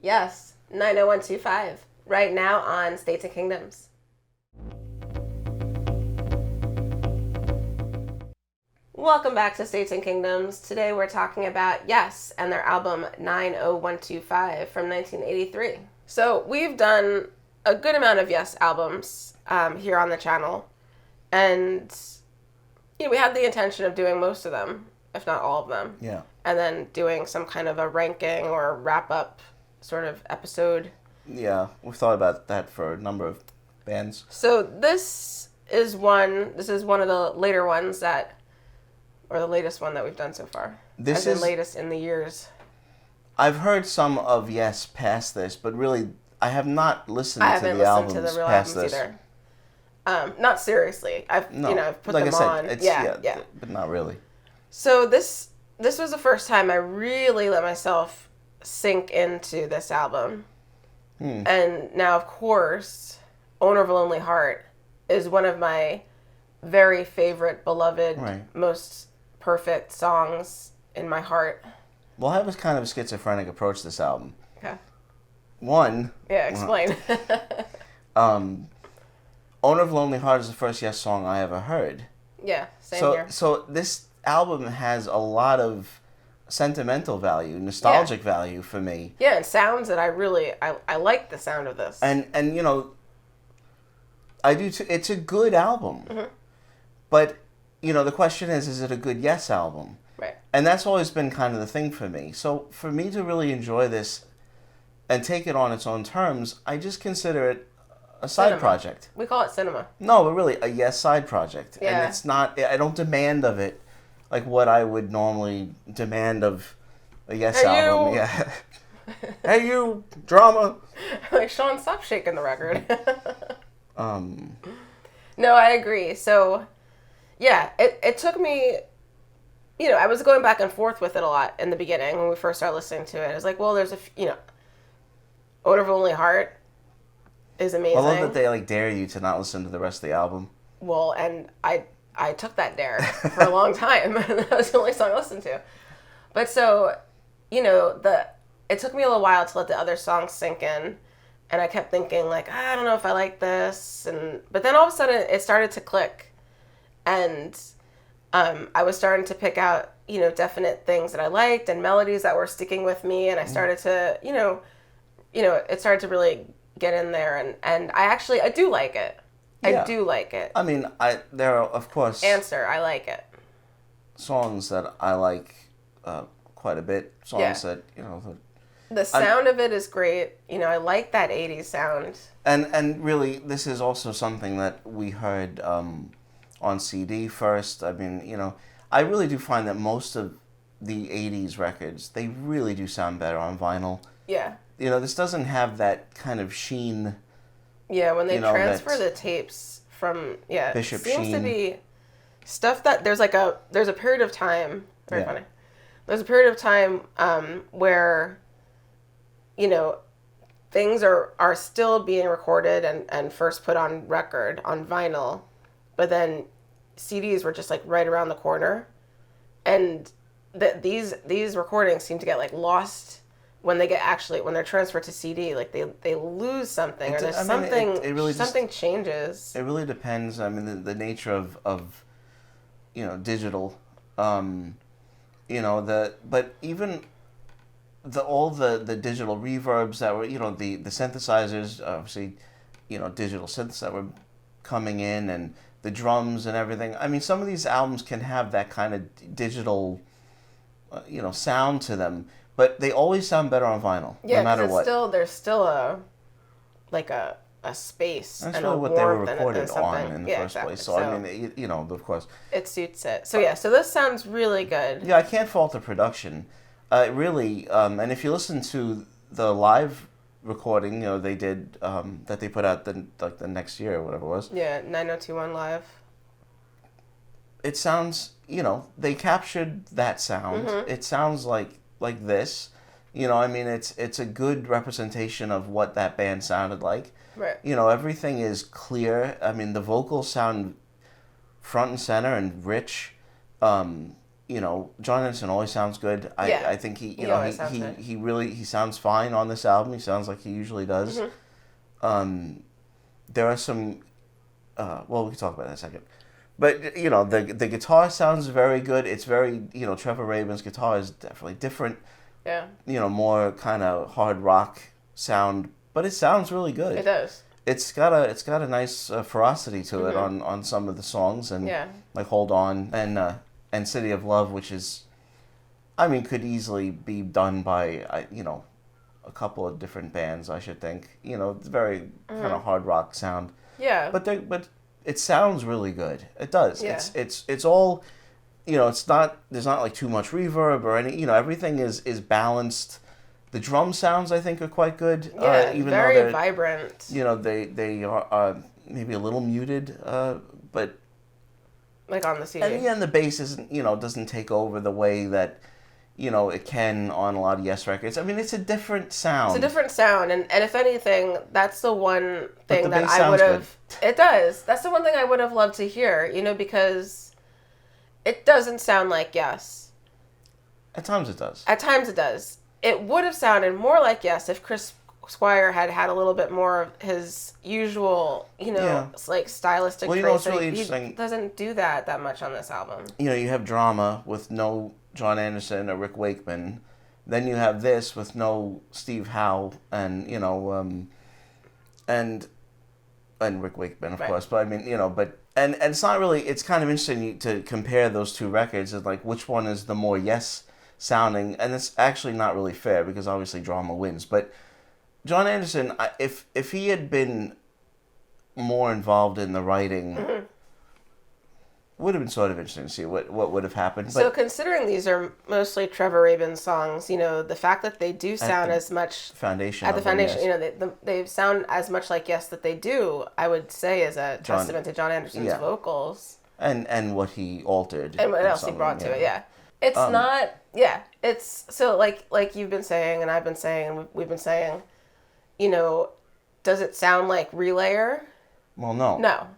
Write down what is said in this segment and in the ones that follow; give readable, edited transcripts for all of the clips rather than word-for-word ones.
Yes, 90125, right now on States and Kingdoms. Welcome back to States and Kingdoms. Today we're talking about Yes and their album 90125 from 1983. So we've done a good amount of Yes albums here on the channel, and we had the intention of doing most of them, if not all of them. Yeah. And then doing some kind of a ranking or wrap-up sort of episode. Yeah, we've thought about that for a number of bands. So this is one of the later ones or the latest one that we've done so far. This is latest in the years. I've heard some of Yes past this, but really I have not listened to the albums past this. Either. Not seriously. I've put them on. Yeah, but not really. So this was the first time I really let myself sink into this album. And now, of course, Owner of a Lonely Heart is one of my very favorite, beloved, most perfect songs in my heart. Well, I have a kind of a schizophrenic approach to this album. Okay. One. Yeah, explain. Owner of a Lonely Heart is the first Yes song I ever heard. Yeah, same here. So this album has a lot of sentimental value, nostalgic value for me. Yeah, and sounds that I like the sound of this. And I do too. It's a good album. Mm-hmm. But, the question is it a good Yes album? Right. And that's always been kind of the thing for me. So for me to really enjoy this and take it on its own terms, I just consider it a side project. We call it cinema. No, but really a Yes side project. Yeah. And it's not, I don't demand of it like what I would normally demand of a Yes album. Yeah. Hey, you, drama. Like, Sean, stop shaking the record. No, I agree. So, yeah, it took me, I was going back and forth with it a lot in the beginning when we first started listening to it. I was like, well, there's Owner of a Lonely Heart is amazing. I love that they, dare you to not listen to the rest of the album. Well, and I took that dare for a long time. That was the only song I listened to. But so, it took me a little while to let the other songs sink in. And I kept thinking, I don't know if I like this. But then all of a sudden, it started to click. And I was starting to pick out, definite things that I liked and melodies that were sticking with me. And I started to, it started to really get in there. And I do like it. Yeah. I do like it. I mean, there are, of course... I like it. Songs that I like quite a bit. Songs that, The sound of it is great. I like that 80s sound. And really, this is also something that we heard on CD first. I mean, I really do find that most of the 80s records, they really do sound better on vinyl. Yeah. This doesn't have that kind of sheen... Yeah, when they transfer the tapes from Bishop it seems Sheen. to be stuff that there's a period of time funny. There's a period of time where things are still being recorded and first put on record on vinyl, but then CDs were just right around the corner, and these recordings seem to get lost when they're transferred to CD, they lose something, or there's something. It really something changes. It really depends. I mean, the nature of digital, but even all the digital reverbs that were, the synthesizers, obviously, digital synths that were coming in, and the drums and everything. I mean, some of these albums can have that kind of digital, sound to them. But they always sound better on vinyl, no matter what. There's still a space. That's and really a what they were warmth recorded on in the first exactly. place. So, I mean, of course. It suits it. So, so this sounds really good. Yeah, I can't fault the production. Really, and if you listen to the live recording, they did, that they put out the next year or whatever it was. Yeah, 9021 Live. It sounds, they captured that sound. Mm-hmm. It sounds like this, I mean, it's a good representation of what that band sounded like. Right. Everything is clear. I mean, the vocals sound front and center and rich. Jon Anderson always sounds good. I think he sounds fine on this album. He sounds like he usually does. There are some, well, we can talk about that in a second. But, the guitar sounds very good. It's very, Trevor Rabin's guitar is definitely different. Yeah. More kind of hard rock sound, but it sounds really good. It does. It's got a nice ferocity to it on some of the songs, and like Hold On and City of Love, which is, could easily be done by a couple of different bands, I should think. It's very kind of hard rock sound. Yeah. But it sounds really good. It does. Yeah. It's all, it's not, there's not like too much reverb or any, everything is balanced. The drum sounds, I think, are quite good. Yeah, even very though vibrant. They are maybe a little muted, but like on the CD. And the bass isn't, doesn't take over the way that, it can on a lot of Yes records. It's a different sound. It's a different sound, and if anything, that's the one thing that bass I would sounds have. It does. That's the one thing I would have loved to hear, because it doesn't sound like Yes. At times it does. At times it does. It would have sounded more like Yes if Chris Squire had a little bit more of his usual, like stylistic traits. What's really interesting? He doesn't do that much on this album. You have Drama with no Jon Anderson or Rick Wakeman. Then you have this with no Steve Howe and and Rick Wakeman, of course. But and it's not really. It's kind of interesting to compare those two records. It's like which one is the more Yes sounding, and it's actually not really fair because obviously Drama wins. But Jon Anderson, if he had been more involved in the writing, it would have been sort of interesting to see what would have happened. So considering these are mostly Trevor Rabin songs, the fact that they do sound as much foundation at the foundation, Yes. they sound as much like Yes that they do, I would say is a testament to Jon Anderson's vocals and what he altered and what else he brought to it. Yeah. It's not, it's, so like you've been saying, and I've been saying, and we've been saying, does it sound like Relayer? Well, no. No.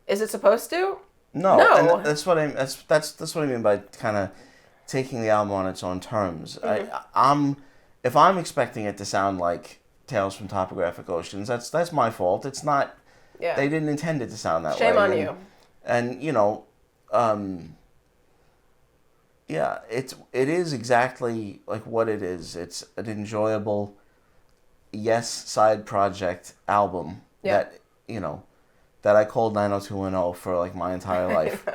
Is it supposed to? No. No. And that's what I mean by kind of taking the album on its own terms. If I'm expecting it to sound like Tales from Topographic Oceans, that's my fault. It's not, they didn't intend it to sound that way. Shame on you. And, it is exactly like what it is. It's an enjoyable Yes side project album that I called 90210 for like my entire life.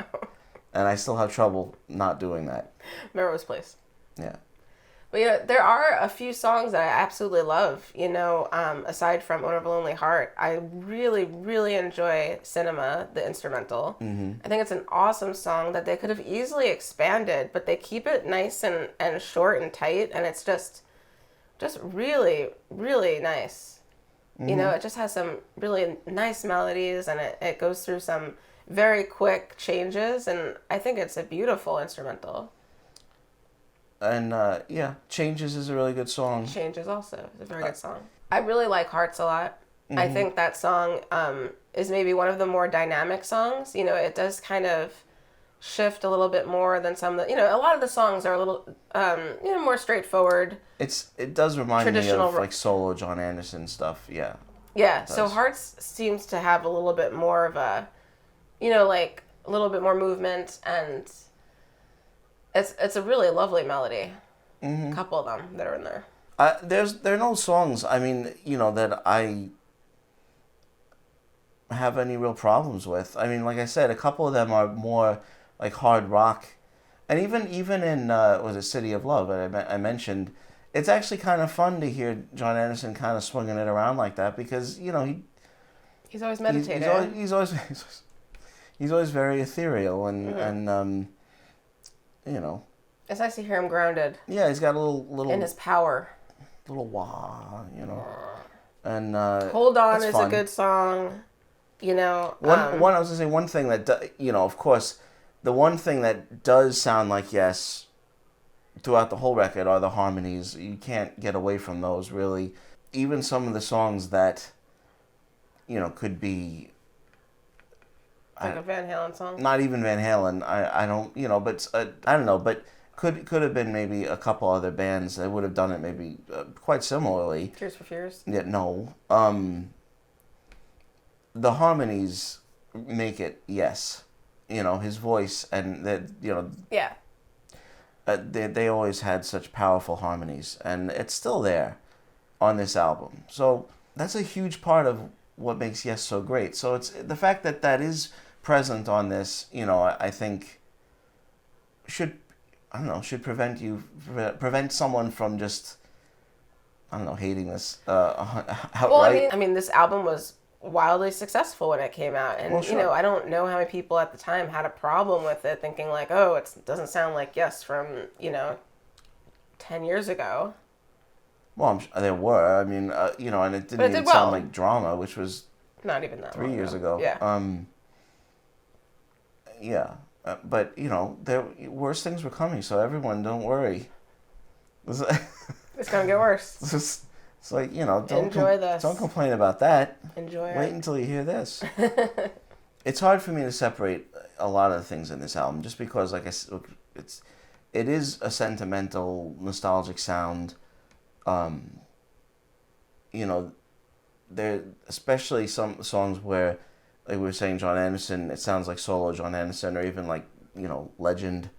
And I still have trouble not doing that. Melrose Place. Yeah. But there are a few songs that I absolutely love, aside from Owner of a Lonely Heart. I really, really enjoy Cinema, the instrumental. Mm-hmm. I think it's an awesome song that they could have easily expanded, but they keep it nice and short and tight, and it's just really, really nice. Mm-hmm. It just has some really nice melodies, and it goes through some very quick changes, and I think it's a beautiful instrumental. And, Changes is a really good song. Changes also is a very good song. I really like Hearts a lot. Mm-hmm. I think that song is maybe one of the more dynamic songs. It does kind of shift a little bit more than some of the, a lot of the songs are a little, more straightforward. It does remind me of, like, solo Jon Anderson stuff, yeah. Yeah, so Hearts seems to have a little bit more of a, like, a little bit more movement, and it's a really lovely melody. Mm-hmm. A couple of them that are in there. There are no songs, that I have any real problems with. Like I said, a couple of them are more like hard rock. And even in, was it City of Love, I mentioned, it's actually kind of fun to hear Jon Anderson kind of swinging it around like that because, he's always meditating. He's always very ethereal and It's nice to hear him grounded. Yeah, he's got a little in his power. Little wah, And Hold On is fun. A good song. One I was gonna say one thing that of course, the one thing that does sound like Yes throughout the whole record are the harmonies. You can't get away from those really. Even some of the songs that could be Like a Van Halen song? Not even Van Halen. I don't, but I don't know, but could have been maybe a couple other bands that would have done it maybe quite similarly. Tears for Fears? Yeah, no. The harmonies make it, yes. His voice and that, Yeah. They always had such powerful harmonies, and it's still there on this album. So that's a huge part of what makes Yes so great. So it's the fact that that is present on this, I think should prevent someone from just, hating this outright. Well, I mean, this album was wildly successful when it came out, and well, sure. I don't know how many people at the time had a problem with it, thinking like, oh, it doesn't sound like Yes from 10 years ago. Well, there were. I mean, and it didn't even sound like Drama, which was not even that 3 years ago. Yeah. Yeah, but there worse things were coming, so everyone, don't worry. It's gonna get worse. It's like, don't enjoy this. Don't complain about that. Enjoy Wait it. until you hear this. It's hard for me to separate a lot of the things in this album, just because, like I said, it is a sentimental, nostalgic sound. There, especially some songs where, like we were saying, Jon Anderson, it sounds like solo Jon Anderson, or even like, legend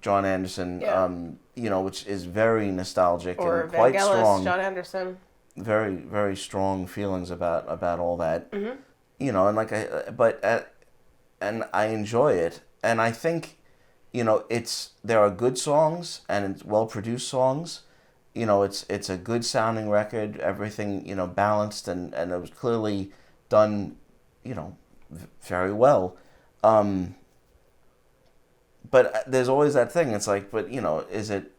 Jon Anderson, yeah. Which is very nostalgic or and quite strong. Jon Anderson. Very, very strong feelings about all that. Mm-hmm. And I enjoy it, and I think, there are good songs and it's well produced songs. It's a good sounding record. Everything balanced and it was clearly done, very well. But there's always that thing. It's like, but is it?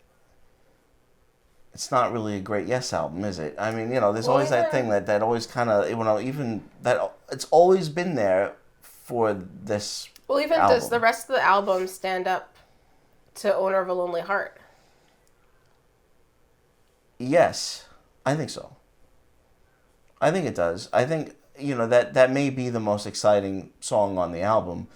It's not really a great Yes album, is it? I mean, there's always that thing that always kind of, even that it's always been there for this. Well, even album. Does the rest of the album stand up to Owner of a Lonely Heart? Yes, I think so. I think it does. I think, that may be the most exciting song on the album,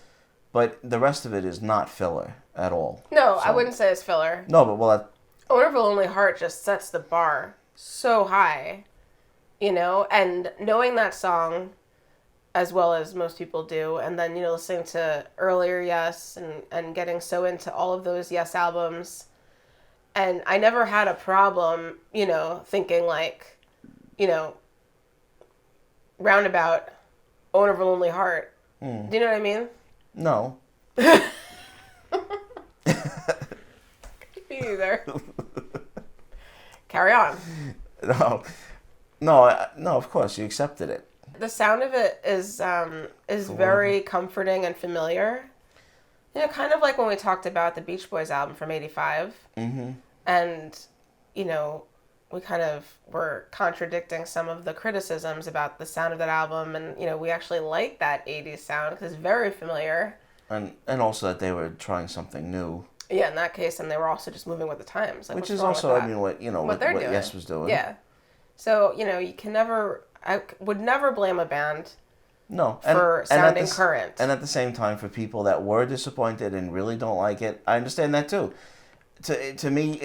but the rest of it is not filler at all. No, so, I wouldn't say it's filler. No, but Owner of a Lonely Heart just sets the bar so high, and knowing that song as well as most people do, and then, listening to earlier Yes and getting so into all of those Yes albums. And I never had a problem, thinking like, roundabout Owner of a Lonely Heart. Do you know what I mean? No. Me either. Carry on. No, of course, you accepted it. The sound of it is very comforting and familiar. Kind of like when we talked about the Beach Boys album from '85. Mm-hmm. And, we kind of were contradicting some of the criticisms about the sound of that album. And, we actually like that 80s sound because it's very familiar. And also that they were trying something new. Yeah, in that case. And they were also just moving with the times. Like, which is also, what Yes was doing. Yeah. So, you can never... I would never blame a band for sounding current. And at the same time, for people that were disappointed and really don't like it, I understand that too. To me,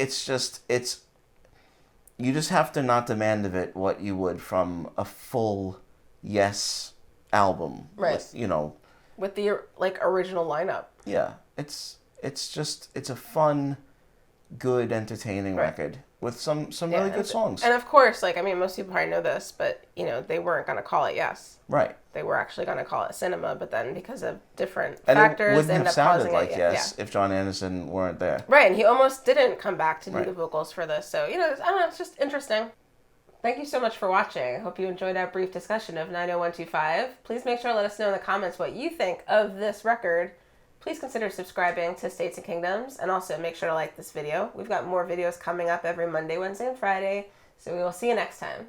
you just have to not demand of it what you would from a full Yes album. Right. With the original lineup. Yeah. It's a fun, good, entertaining record with some really good songs. And of course, most people probably know this, but, they weren't going to call it Yes. Right. They were actually going to call it Cinema, but then because of different and factors, it wouldn't they ended have up sounded causing like it. Yes if Jon Anderson weren't there. Right, and he almost didn't come back to do the vocals for this. So, I don't know, it's just interesting. Thank you so much for watching. I hope you enjoyed our brief discussion of 90125. Please make sure to let us know in the comments what you think of this record. Please consider subscribing to States and Kingdoms, and also make sure to like this video. We've got more videos coming up every Monday, Wednesday, and Friday, so we will see you next time.